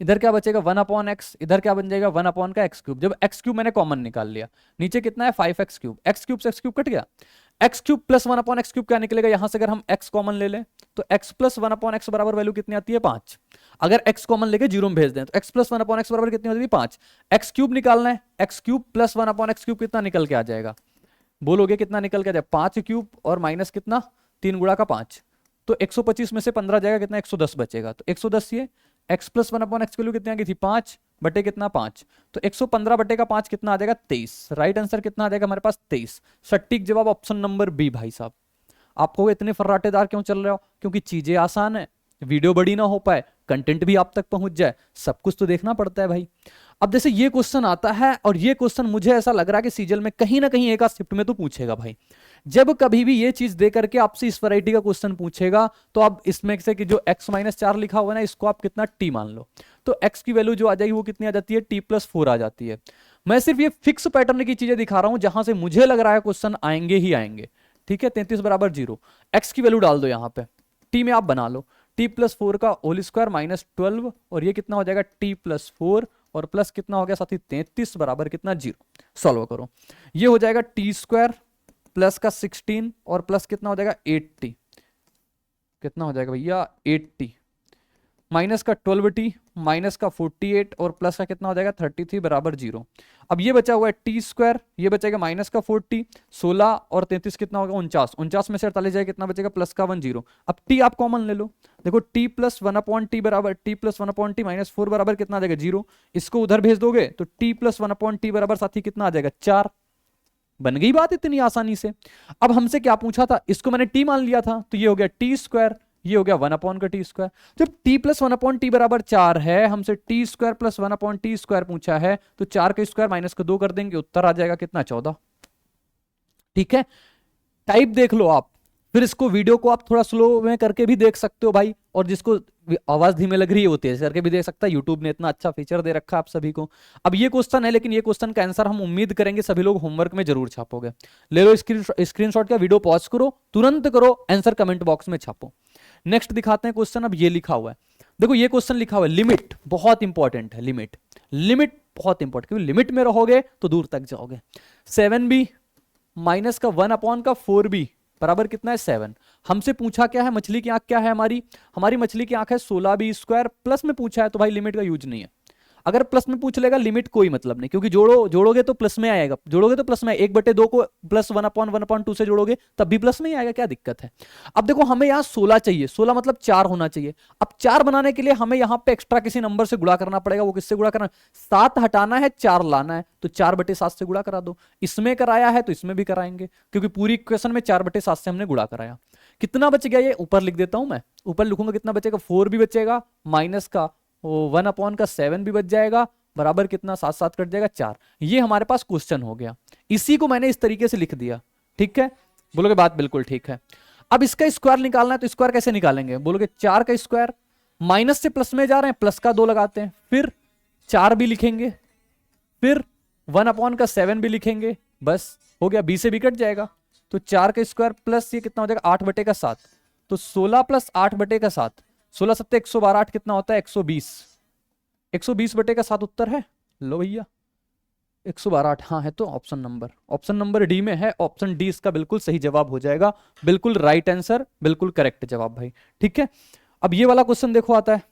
इधर क्या बचेगा 1 अपॉन एक्स, इधर क्या बन जाएगा 1 अपॉन का एक्स क्यूब, जब एक्स क्यूब मैंने कॉमन निकाल लिया, नीचे कितना है 5x क्यूब, एक्स क्यूब से एक्स क्यूब कट गया, x cube plus 1 upon x cube क्या निकलेगा, यहां से अगर हम x कॉमन ले लें तो x प्लस 1 अपॉन एक्स बराबर वैल्यू कितनी आती है 5, अगर x कॉमन लेके जीरो में भेज दें तो x प्लस 1 अपॉन एक्स बराबर कितनी होती है 5, एक्स क्यूब निकालना है, x cube plus 1 upon x cube कितना निकल के आ जाएगा, बोलोगे कितना निकल के आ जाएगा 5 क्यूब और माइनस कितना 3 गुणा का 5, तो 125 में से 15 जाएगा कितना 110 बचेगा, तो 110 ये x प्लस 1 अपॉन एक्स की वैल्यू कितनी आ गई थी 5 बटे कितना 5, तो 115 बटे का 5 कितना आ जाएगा 23, राइट आंसर कितना आ जाएगा हमारे पास 23, सटीक जवाब ऑप्शन नंबर बी। भाई साहब आपको इतने फर्राटेदार क्यों चल रहे हो, क्योंकि चीजें आसान है, वीडियो बड़ी ना हो पाए, कंटेंट भी आप तक पहुंच जाए, सब कुछ तो देखना पड़ता है भाई। अब जैसे ये क्वेश्चन आता है, और ये क्वेश्चन मुझे ऐसा लग रहा है कि सीजल में कहीं ना कहीं एक आध शिफ्ट में तो पूछेगा भाई, जब कभी भी ये चीज दे करके आपसे इस वैरायटी का क्वेश्चन पूछेगा तो आप इसमें से कि जो x माइनस 4 लिखा हुआ है ना, इसको आप कितना t मान लो, तो x की वैल्यू जो आ जाएगी वो कितनी आ जाती है t प्लस 4 आ जाती है। मैं सिर्फ ये फिक्स पैटर्न की चीजें दिखा रहा हूं जहां से मुझे लग रहा है क्वेश्चन आएंगे ही आएंगे। ठीक है, 33 बराबर 0, x की वैल्यू डाल दो यहाँ पे, t में आप बना लो, t प्लस 4 का होल स्क्वायर माइनस 12, और ये कितना हो जाएगा t प्लस 4 और प्लस कितना हो गया साथी 33 बराबर कितना 0, सॉल्व करो, ये हो जाएगा t स्क्वायर प्लस का 16 और प्लस कितना हो जाएगा 80, कितना हो जाएगा भैया 80, माइनस का 12t माइनस का 48 और प्लस का कितना हो जाएगा 33 बराबर 0। अब ये बचा हुआ है टी स्क्वायर, ये बचेगा माइनस का 40, 16 और 33 कितना होगा 49, 49 में से 48 जाएगा कितना बचेगा प्लस का 1 0। अब t आप कॉमन ले लो, देखो t प्लस 1 अपॉन टी बराबर t plus 1 upon T minus 4 बराबर कितना आ जाएगा 0, इसको उधर भेज दोगे तो t प्लस 1 अपॉन टी बराबर साथी कितना आ जाएगा 4, बन गई बात इतनी आसानी से। अब हमसे क्या पूछा था, इसको मैंने t मान लिया था तो ये हो गया टी स्क्वायर, ये हो गया 1 अपॉन का टी स्क्वायर, जब t प्लस 1 अपॉन टी बराबर 4 है, हमसे T square plus 1 upon T square पूछा है, तो 4 का स्क्वायर माइनस का 2 कर देंगे, उत्तर आ जाएगा कितना 14। ठीक है, टाइप देख लो आप, फिर इसको वीडियो को आप थोड़ा स्लो में करके भी देख सकते हो भाई, और जिसको आवाज धीमे लग रही है वो तेज करके भी देख सकता है। यूट्यूब ने इतना अच्छा फीचर दे रखा है आप सभी को। अब ये क्वेश्चन है, लेकिन ये क्वेश्चन का आंसर हम उम्मीद करेंगे सभी लोग होमवर्क में जरूर छापोगे। ले लो स्क्रीनशॉट का, वीडियो पॉज करो, तुरंत करो, आंसर कमेंट बॉक्स में छापो। नेक्स्ट दिखाते हैं क्वेश्चन। अब ये लिखा हुआ है, देखो ये क्वेश्चन लिखा हुआ है लिमिट, बहुत इंपॉर्टेंट है लिमिट। लिमिट बहुत इंपॉर्टेंट, क्योंकि लिमिट में रहोगे तो दूर तक जाओगे। 7b माइनस का 1 का 4b बराबर कितना है 7। हमसे पूछा क्या है, मछली की आंख क्या है हमारी मछली की आंख है 16b स्क्वायर, प्लस में पूछा है तो भाई लिमिट का यूज नहीं है। अगर प्लस में पूछ लेगा लिमिट कोई मतलब नहीं, क्योंकि जोड़ोगे तो प्लस में आएगा, जोड़ोगे तो प्लस में 1/2 को प्लस 1/1/2 से जोड़ोगे तब भी प्लस में ही आएगा, क्या दिक्कत है। अब देखो हमें यहाँ 16 चाहिए, 16 मतलब 4 होना चाहिए। अब 4 बनाने के लिए हमें यहाँ पे एक्स्ट्रा किसी नंबर से गुणा करना पड़ेगा। वो किससे गुणा करना, 7 हटाना है 4 लाना है, तो 4/7 से गुणा करा दो। इसमें कराया है तो इसमें भी कराएंगे, क्योंकि पूरी इक्वेशन में 4/7 से हमने गुणा कराया। कितना बच गया, ये ऊपर लिख देता हूं मैं, ऊपर लिखूंगा कितना बचेगा, 4 भी बचेगा, माइनस का 1/7 भी बच जाएगा, बराबर कितना 7 7 कट जाएगा 4। ये हमारे पास क्वेश्चन हो गया, इसी को मैंने इस तरीके से लिख दिया। ठीक है, बोलोगे बात बिल्कुल ठीक है। अब इसका स्क्वायर निकालना है, तो स्क्वायर कैसे निकालेंगे, बोलोगे 4 का स्क्वायर, माइनस से प्लस में जा रहे हैं, प्लस का 2 लगाते हैं, फिर 4 भी लिखेंगे, फिर 1/7 भी लिखेंगे, बस हो गया, बी से भी कट जाएगा। तो 4 का स्क्वायर प्लस ये कितना हो जाएगा 8/7, तो 16 प्लस 8/7, 16 7 112, 8 कितना होता है 120, 120/7 उत्तर है। लो भैया 112, हाँ है, तो ऑप्शन नंबर डी में है, ऑप्शन डी इसका बिल्कुल सही जवाब हो जाएगा, बिल्कुल राइट आंसर, बिल्कुल करेक्ट जवाब भाई। ठीक है, अब ये वाला क्वेश्चन देखो आता है,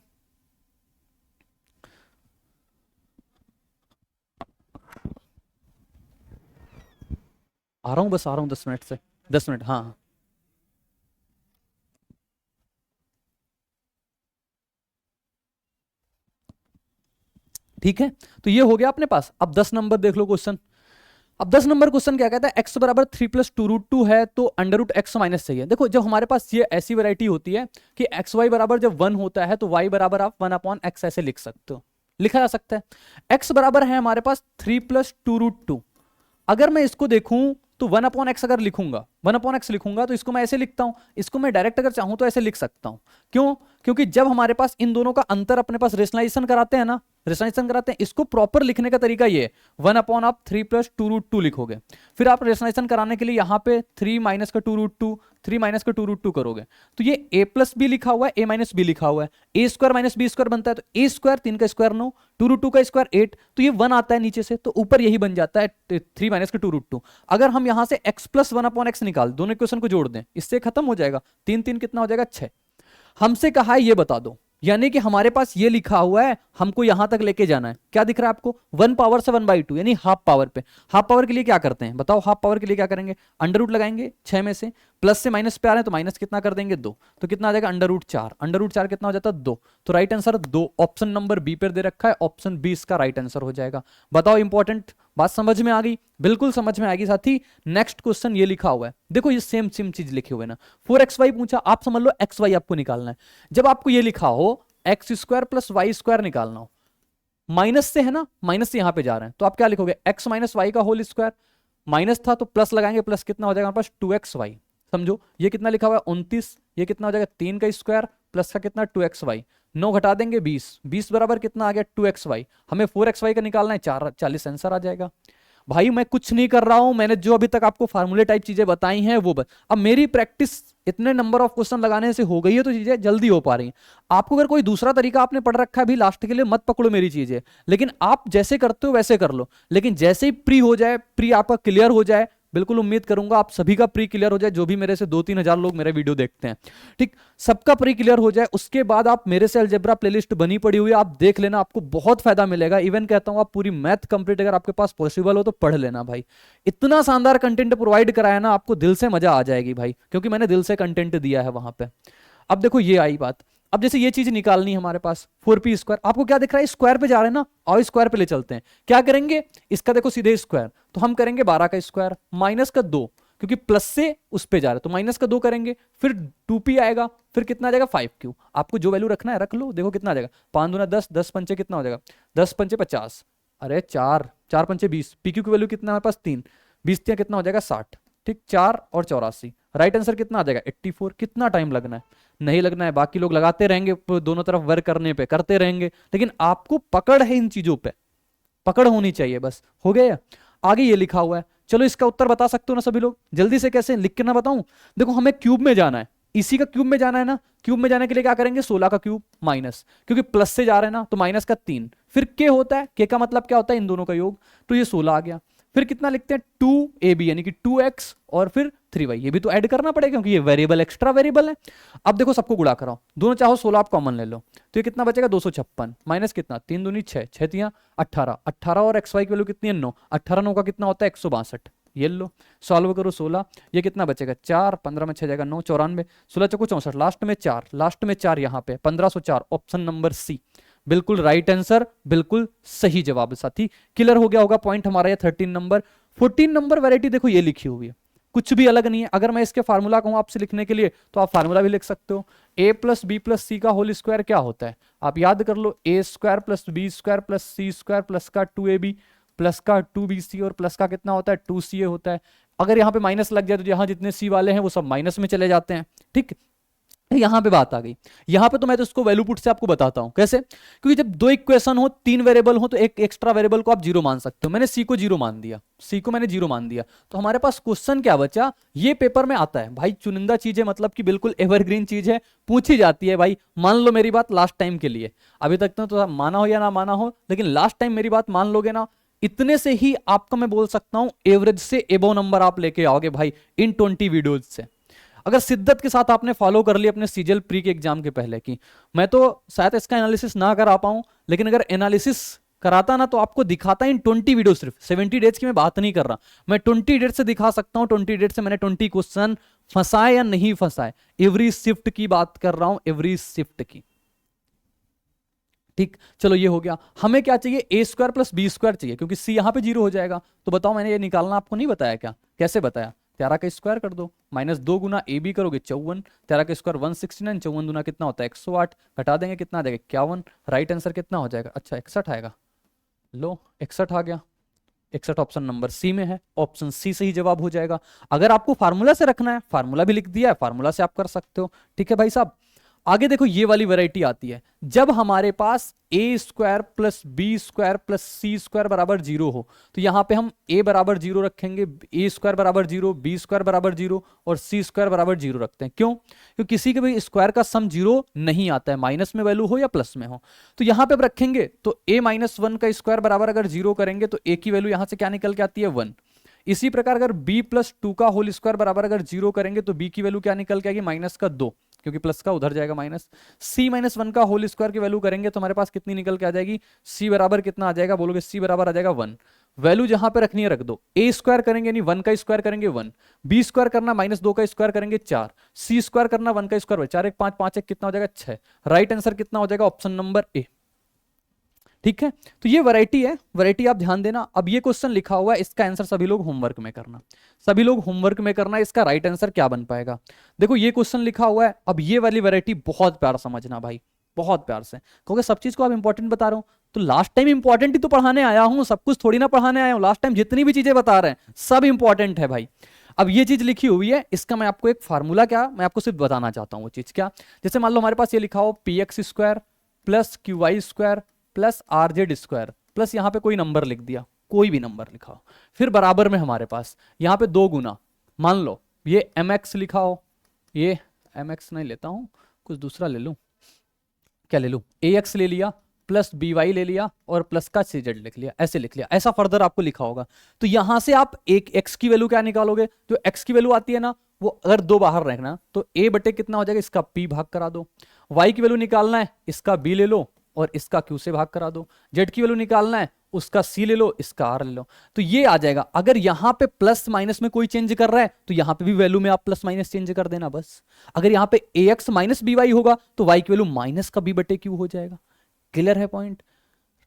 आ रहा हूं, बस आ रहा हूं 10 मिनट से, 10 मिनट, हाँ। ठीक है, तो ये हो गया अपने पास। अब 10 नंबर देख लो क्वेश्चन। अब 10 नंबर क्वेश्चन क्या कहता है, x बराबर 3 + 2√2 है तो √x माइनस चाहिए। देखो जब हमारे पास ये ऐसी वैरायटी होती है कि एक्स वाई बराबर जब 1 होता है तो y बराबर आप 1/x ऐसे लिख सकते हो, लिखा जा सकता है। x बराबर है हमारे पास 3 + 2√2। अगर मैं इसको देखूं तो 1/x अगर लिखूंगा, 1/x लिखूंगा तो इसको मैं ऐसे लिखता हूं, इसको मैं डायरेक्ट अगर चाहूं तो ऐसे लिख सकता हूं। क्यों, क्योंकि जब हमारे पास इन दोनों का अंतर अपने पास रेशनलाइजेशन कराते हैं ना, रेशनलाइजेशन कराते हैं, इसको प्रॉपर लिखने का तरीका ये 1/3 + 2√2 लिखोगे। फिर आप रेशनलाइजेशन कराने के लिए यहाँ पे 3 माइनस का 2√2, 3 माइनस का 2√2 करोगे तो ये a+b लिखा हुआ है, a-b लिखा हुआ है, a² - b² बनता है, तो a² 3 का स्क्वायर 9, 2√2 का स्क्वायर 8, तो ये 1 आता है नीचे से, तो ऊपर यही बन जाता है 3 माइनस का 2√2। अगर हम यहां से x + 1/x निकाल, दोनों इक्वेशन को जोड़ दें, इससे खत्म हो जाएगा, 3 3 कितना हो जाएगा 6। हमसे कहा है ये बता दो, यानी कि हमारे पास ये लिखा हुआ है, हमको यहां तक लेके जाना है। क्या दिख रहा है आपको, 1 पावर से 1/2 यानी हाफ पावर पे। हाफ पावर के लिए क्या करते हैं बताओ, हाफ पावर के लिए क्या करेंगे, अंडर रूट लगाएंगे 6 में से, प्लस से माइनस पे आ रहे हैं तो माइनस कितना कर देंगे 2, तो कितना आ जाएगा √4, √4 कितना हो जाता है 2। तो right answer 2, option number b पर दे रखा है, ऑप्शन बी इसका राइट आंसर हो जाएगा। बताओ इंपॉर्टेंट बात समझ में आ गई, बिल्कुल समझ में आएगी साथी। नेक्स्ट क्वेश्चन ये लिखा हुआ है, देखो ये सेम चीज लिखे हुए ना, 4xy पूछा, आप समझ लो xy आपको निकालना है। जब आपको ये लिखा हो x² + y² निकालना हो, माइनस से है ना, माइनस से यहां पे जा रहे हैं, तो आप क्या लिखोगे x - y का होल स्क्वायर, माइनस था तो प्लस लगाएंगे, प्लस कितना हो जाएगा हमारे पास 2xy। समझो ये कितना लिखा हुआ है 29, ये कितना हो जाएगा 3 का स्क्वायर प्लस का कितना 2xy, 9 घटा देंगे 20, 20 बराबर कितना आ गया 2xy। हमें 4xy का निकालना है, 40 आंसर आ जाएगा। भाई मैं कुछ नहीं कर रहा हूं, मैंने जो अभी तक आपको फार्मूले टाइप चीजें बताई हैं वो अब मेरी प्रैक्टिस इतने नंबर ऑफ क्वेश्चन लगाने से हो गई है तो चीजें जल्दी हो पा रही हैं। आपको अगर कोई दूसरा तरीका आपने पढ़ रखा है भी लास्ट के लिए, मत पकड़ो मेरी चीजें, लेकिन आप जैसे करते हो वैसे कर लो। लेकिन जैसे ही प्री हो जाए, प्री आपका क्लियर हो जाए, बिल्कुल उम्मीद करूंगा आप सभी का प्री क्लियर हो जाए, जो भी मेरे से 2-3 हजार लोग मेरे वीडियो देखते हैं, ठीक, सबका प्री क्लियर हो जाए। उसके बाद आप मेरे से अलजेब्रा प्लेलिस्ट बनी पड़ी हुई है, आप देख लेना, आपको बहुत फायदा मिलेगा। इवन कहता हूं आप पूरी मैथ कंप्लीट अगर आपके पास पॉसिबल हो तो पढ़ लेना भाई। इतना शानदार कंटेंट प्रोवाइड कराया ना, आपको दिल से मजा आ जाएगी भाई, क्योंकि मैंने दिल से कंटेंट दिया है वहां पे। अब देखो ये आई बात, अब जैसे ये चीज निकालनी है हमारे पास 4p², आपको क्या दिख रहा है, स्क्वायर पे जा रहे हैं ना, और स्क्वायर पे ले चलते हैं। क्या करेंगे, इसका देखो सीधे स्क्वायर, तो हम करेंगे 12 का स्क्वायर माइनस का 2, क्योंकि प्लस से उस पे जा रहा है तो माइनस का 2 करेंगे, फिर 2p आएगा, फिर कितना आ जाएगा 5q। आपको जो वैल्यू रखना है रख लो, देखो कितना आ जाएगा, 5 दूना 10, 10 पंचे कितना हो जाएगा, 10 पंचे 50, अरे 4 4 पंचे 20, pq की वैल्यू कितना है हमारे पास 3, 20 कितना हो जाएगा 60। ठीक, 4 और 84, राइट आंसर कितना आ जाएगा 84। कितना टाइम लगना है, नहीं लगना है, बाकी लोग लगाते रहेंगे दोनों तरफ वर्क करने पे, करते रहेंगे, लेकिन आपको पकड़ है इन चीजों पे, पकड़ होनी चाहिए, बस हो गया। आगे ये लिखा हुआ है, चलो इसका उत्तर बता सकते हो ना सभी लोग, जल्दी से कैसे लिख के ना बताऊं। देखो हमें क्यूब में जाना है, इसी का क्यूब में जाना है ना, क्यूब में जाने के लिए क्या करेंगे 16 का क्यूब माइनस, क्योंकि प्लस से जा रहे हैं ना तो माइनस का 3, फिर के होता है, के का मतलब क्या होता है इन दोनों का योग, तो ये 16 आ गया। फिर कितना लिखते हैं 2ab यानी कि 2x और फिर 3y, ये भी तो ऐड करना पड़ेगा क्योंकि ये वेरिएबल एक्स्ट्रा वेरिएबल है। अब देखो सबको गुणा कराओ, दोनों चाहो 16 आप कॉमन ले लो, तो ये कितना बचेगा 256 माइनस कितना 3 दूनी 6, 6 तियां 18, 18 और xy की वैल्यू कितनी है 9, 18 9 का कितना होता है 162, ये लो सॉल्व करो 16, ये कितना बचेगा 4, 15 में 6 जाएगा 9, 94, 16 चौको 64, लास्ट में 4, लास्ट में 4 यहाँ पे 1504, ऑप्शन नंबर सी बिल्कुल राइट आंसर, बिल्कुल सही जवाब साथी। क्लियर हो गया होगा पॉइंट हमारा ये 13 नंबर। 14 नंबर वैरायटी देखो ये लिखी हुई है, कुछ भी अलग नहीं है। अगर मैं इसके फार्मूला कहूं आपसे लिखने के लिए तो आप फार्मूला भी लिख सकते हो, a plus b plus c का होल स्क्वायर क्या होता है, आप याद कर लो, a square plus B square plus c square plus का 2ab प्लस का 2bc और प्लस का कितना होता है 2ca होता है। अगर यहाँ पे माइनस लग जाए तो यहाँ जितने सी वाले हैं वो सब माइनस में चले जाते हैं, ठीक। यहां पे बात आ गई, यहां पे तो मैं तो इसको वैल्यू पुट से आपको बताता हूं कैसे, क्योंकि जब दो इक्वेशन हो, 3 वेरिएबल हो, तो एक एक्स्ट्रा वेरिएबल को आप जीरो मान सकते हो। मैंने सी को जीरो मान दिया, सी को मैंने जीरो मान दिया, तो हमारे पास क्वेश्चन क्या बचा, ये पेपर में आता है भाई, चुनिंदा चीज है, मतलब कि बिल्कुल एवरग्रीन चीज है, पूछी जाती है भाई। मान लो मेरी बात लास्ट टाइम के लिए, अभी तक तो माना हो या ना माना हो, लेकिन लास्ट टाइम मेरी बात मान लोगे ना, इतने से ही आपका मैं बोल सकता हूं एवरेज से एबो नंबर आप लेके आओगे भाई इन 20 वीडियोज से। अगर शिद्दत के साथ आपने फॉलो कर लिया अपने सीजीएल प्री के एग्जाम के पहले की, मैं तो शायद इसका एनालिसिस ना करा पाऊं, लेकिन अगर एनालिसिस कराता ना तो आपको दिखाता इन 20 वीडियो, सिर्फ 70 डेज की मैं बात नहीं कर रहा, मैं 20 डेज से दिखा सकता हूं, 20 डेज से मैंने 20 क्वेश्चन फंसाए या नहीं फंसाए, एवरी शिफ्ट की बात कर रहा हूं, एवरी शिफ्ट की, ठीक। चलो ये हो गया, हमें क्या चाहिए ए स्क्वायर प्लस बी स्क्वायर चाहिए, क्योंकि सी यहां पे जीरो हो जाएगा। तो बताओ मैंने ये निकालना आपको नहीं बताया क्या, कैसे बताया, 13 का स्क्वायर कर दो, माइनस 2 गुना ए बी करोगे 54, 13 का स्क्वायर 169, 54 गुना कितना होता है 108, घटा देंगे कितना आ जाएगा 51, राइट आंसर कितना हो जाएगा, अच्छा 61 आएगा, लो 61 आ गया, 61 ऑप्शन नंबर सी में है, ऑप्शन सी सही जवाब हो जाएगा। अगर आपको फार्मूला से रखना है, फार्मूला भी लिख दिया है, फार्मूला से आप कर सकते हो, ठीक है भाई साहब। आगे देखो ये वाली वैरायटी आती है, जब हमारे पास a square plus B square plus c square बराबर जीरो हो, तो यहां पे हम ए बराबर जीरो रखेंगे, ए स्क्वायर बराबर जीरो, बी स्क्वायर बराबर जीरो और सी स्क्वायर बराबर जीरो रखते हैं। क्यों? क्योंकि किसी के भी स्क्वायर का सम जीरो नहीं आता है, माइनस में वैल्यू हो या प्लस में हो। तो यहां पे रखेंगे तो a माइनस 1 का स्क्वायर बराबर अगर जीरो करेंगे तो a की वैल्यू यहां से क्या निकल के आती है 1। इसी प्रकार अगर b प्लस 2 का होल स्क्वायर बराबर अगर जीरो करेंगे तो b की वैल्यू क्या निकल के आएगी माइनस का 2, क्योंकि प्लस का उधर जाएगा माइनस। c माइनस 1 का होल स्क्वायर की वैल्यू करेंगे तो हमारे पास कितनी निकल के आ जाएगी, c बराबर कितना आ जाएगा, बोलोगे c बराबर आ जाएगा 1। वैल्यू जहां पे रखनी है रख दो, a स्क्वायर करेंगे यानी 1 का स्क्वायर करेंगे 1, b स्क्वायर करना माइनस 2 का स्क्वायर करेंगे 4, c स्क्वायर करना 1 का स्क्वायर 4 1 5 5 1 कितना हो जाएगा 6, राइट आंसर कितना हो जाएगा ऑप्शन नंबर ए, ठीक है। तो ये वैरायटी है, वैरायटी आप ध्यान देना। अब ये क्वेश्चन लिखा हुआ है, इसका आंसर सभी लोग होमवर्क में करना, सभी लोग होमवर्क में करना, इसका राइट आंसर क्या बन पाएगा। देखो ये क्वेश्चन लिखा हुआ है, अब ये वाली वैरायटी बहुत प्यार समझना भाई, बहुत प्यार से, क्योंकि सब चीज को आप इंपॉर्टेंट बता रहा हूं, तो लास्ट टाइम इंपॉर्टेंट ही तो पढ़ाने आया हूं, सब कुछ थोड़ी ना पढ़ाने आया हूं, लास्ट टाइम जितनी भी चीजें बता रहे हैं सब इंपॉर्टेंट है भाई। अब ये चीज लिखी हुई है, इसका मैं आपको एक फार्मूला, क्या मैं आपको सिर्फ बताना चाहता हूं वो चीज क्या। जैसे मान लो हमारे पास ये लिखा हो p x square plus q y square plus r z square plus यहाँ पे कोई नंबर लिख दिया, कोई भी नंबर लिखा हो, फिर बराबर में हमारे पास यहाँ पे 2 गुना, मान लो ये एम एक्स लिखा हो, ये एम एक्स नहीं लेता हूं, कुछ दूसरा ले लूं, क्या ले लूं, ए एक्स ले लिया प्लस बी वाई ले लिया और प्लस का सी जेड लिख लिया, ऐसे लिख लिया, ऐसा फर्दर आपको लिखा होगा। तो यहां से आप एक एक्स की वैल्यू क्या निकालोगे, जो एक्स की वैल्यू आती है ना, वो अगर 2 बाहर रखना तो a बटे कितना हो जाएगा, इसका p भाग करा दो, y की वैल्यू निकालना है, इसका b ले लो और इसका q से भाग करा दो, z की वैल्यू निकालना है, उसका c ले लो, इसका r ले लो, तो ये आ जाएगा। अगर यहां पे प्लस माइनस में कोई चेंज कर रहा है तो यहां पे भी वैल्यू में आप प्लस माइनस चेंज कर देना बस। अगर यहां पे ax माइनस by होगा तो y की वैल्यू माइनस का b बटे q हो जाएगा। क्लियर है पॉइंट?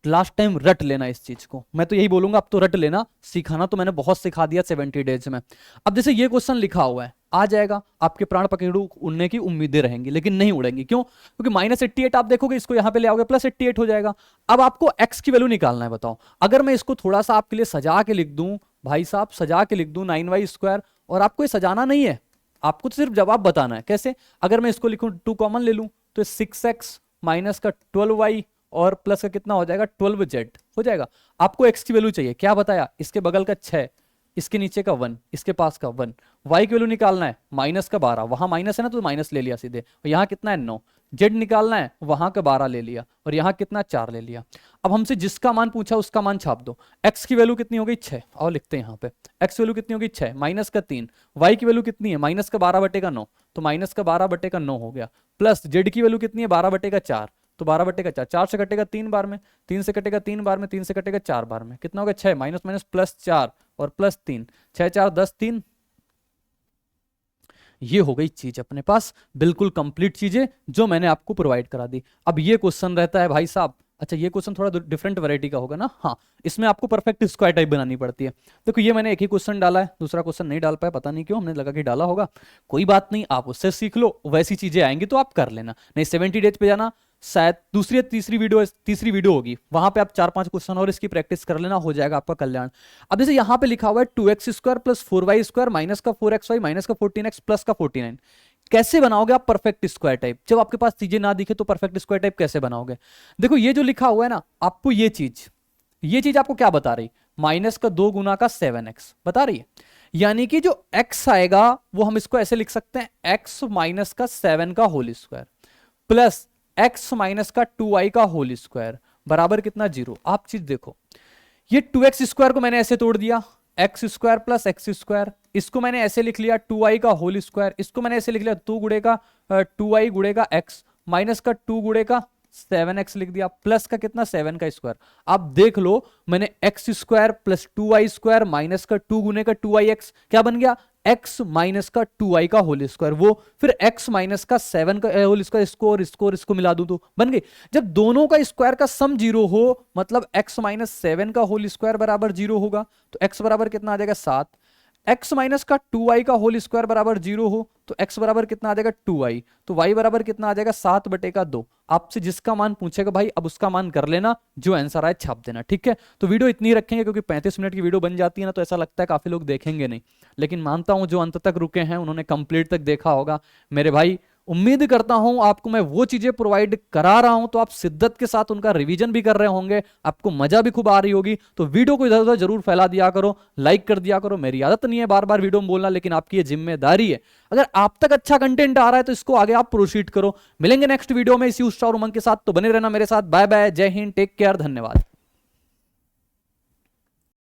लास्ट टाइम रट लेना इस चीज को, मैं तो यही बोलूंगा, अब तो रट लेना, सिखाना तो मैंने बहुत सिखा दिया 70 डेज में। अब जैसे ये क्वेश्चन लिखा हुआ है, आ जाएगा, आपके प्राण पखेरु उड़ने की उम्मीदें रहेंगी, लेकिन नहीं उड़ेंगी। क्यों? क्योंकि -88 आप देखोगे, इसको यहां पे ले आओगे +88 हो जाएगा। अब आपको x की वैल्यू निकालना है, बताओ। अगर मैं इसको थोड़ा सा आपके लिए सजा के लिख दूं भाई साहब सजा के लिख दूं 9y², और आपको ये सजाना नहीं है, आपको तो सिर्फ जवाब बताना है। कैसे? अगर मैं इसको लिखूं 2 कॉमन ले लूं तो 6x माइनस का 12y और प्लस का कितना हो जाएगा 12z हो जाएगा। आपको x की वैल्यू चाहिए, क्या बताया? इसके बगल का 6, इसके नीचे का 1, इसके पास का 1। y की वैल्यू निकालना है माइनस का 12, वहां माइनस है ना तो माइनस ले लिया सीधे, और यहाँ कितना है 9। z निकालना है, वहां का 12 ले लिया, और यहाँ कितना 4 ले लिया। अब हमसे जिसका मान पूछा उसका मान छाप दो। x की वैल्यू कितनी हो गई 6, और लिखते हैं यहाँ पे x वैल्यू कितनी हो गई 6 माइनस का 3। y की वैल्यू कितनी है माइनस का 12/9, तो माइनस का 12/9 हो गया। प्लस z की वैल्यू कितनी है 12/4, तो 12/4, 4 से कटेगा 3 बार में, 3 से कटेगा 3 बार में, 3 से कटेगा 4 बार में, कितना होगा 6 माइनस माइनस प्लस 4 और प्लस 3, 6 4 10 3। ये हो गई चीज अपने पास, बिल्कुल कंप्लीट चीजें जो मैंने आपको प्रोवाइड करा दी। अब ये क्वेश्चन रहता है भाई साहब, अच्छा ये क्वेश्चन थोड़ा डिफरेंट वैरायटी का होगा ना, हाँ इसमें आपको परफेक्ट स्क्वायर टाइप बनानी पड़ती है। देखो ये मैंने एक ही क्वेश्चन डाला है, दूसरा क्वेश्चन नहीं डाल पाया, पता नहीं क्यों, हमने लगा कि डाला होगा, कोई बात नहीं, आप उससे सीख लो, वैसी चीजें आएंगी तो आप कर लेना। नहीं 70 डेज पे जाना, शायद दूसरी या तीसरी वीडियो होगी, वहां पे आप 4-5 क्वेश्चन और इसकी प्रैक्टिस कर लेना, हो जाएगा आपका कल्याण। अब जैसे यहां पे लिखा हुआ है 2x² प्लस 4y² माइनस का 4xy माइनस का 14x प्लस का 49, कैसे बनाओगे आप परफेक्ट स्क्वायर टाइप? जब आपके पास चीजें ना दिखे तो परफेक्ट स्क्वायर टाइप कैसे बनाओगे? देखो ये जो लिखा हुआ है ना, आपको ये चीज आपको क्या बता रही? माइनस का 2 गुना का 7x बता रही है, यानी कि जो x आएगा वो हम इसको ऐसे लिख सकते हैं x माइनस का 7 का whole square plus x minus का 2y का होल स्क्वायर बराबर कितना 0। आप चीज देखो, ये 2x² को मैंने ऐसे तोड़ दिया, x² प्लस x², इसको मैंने ऐसे लिख लिया 2y का होल स्क्वायर, इसको मैंने ऐसे लिख लिया 2 गुणे का 2y गुणे का x माइनस का 2 गुणे का 7x लिख दिया, प्लस का कितना 7 का स्क्वायर। आप देख लो मैंने x² प्लस 2y² माइनस का 2 गुने का 2yx क्या बन गया x माइनस का 2y का होल स्क्वायर, वो फिर x माइनस का 7 का होल स्क्वायर, इसको और इसको और इसको मिला दूं तो बन गई। जब दोनों का स्क्वायर का सम 0 हो मतलब x माइनस 7 का होल स्क्वायर बराबर 0 होगा, तो x बराबर कितना आ जाएगा 7। x माइनस का 2y का होल स्क्वायर बराबर 0 हो तो x बराबर कितना आ जाएगा 2y, तो y बराबर कितना आ जाएगा 7/2। आपसे जिसका मान पूछेगा भाई अब उसका मान कर लेना, जो आंसर आए छाप देना, ठीक है। तो वीडियो इतनी रखेंगे क्योंकि 35 मिनट की वीडियो बन जाती है ना, तो ऐसा लगता है काफी लोग देखेंगे नहीं, लेकिन मानता हूं जो अंत तक रुके हैं उन्होंने कंप्लीट तक देखा होगा। मेरे भाई उम्मीद करता हूं आपको मैं वो चीजें प्रोवाइड करा रहा हूं तो आप शिद्दत के साथ उनका रिवीजन भी कर रहे होंगे, आपको मजा भी खूब आ रही होगी। तो वीडियो को इधर उधर जरूर फैला दिया करो, लाइक कर दिया करो। मेरी आदत नहीं है बार बार वीडियो में बोलना, लेकिन आपकी ये जिम्मेदारी है। अगर आप तक अच्छा कंटेंट आ रहा है तो इसको आगे आप प्रोसीड करो। मिलेंगे नेक्स्ट वीडियो में इसी उत्साह और उमंग के साथ, तो बने रहना मेरे साथ। बाय बाय, जय हिंद, टेक केयर, धन्यवाद।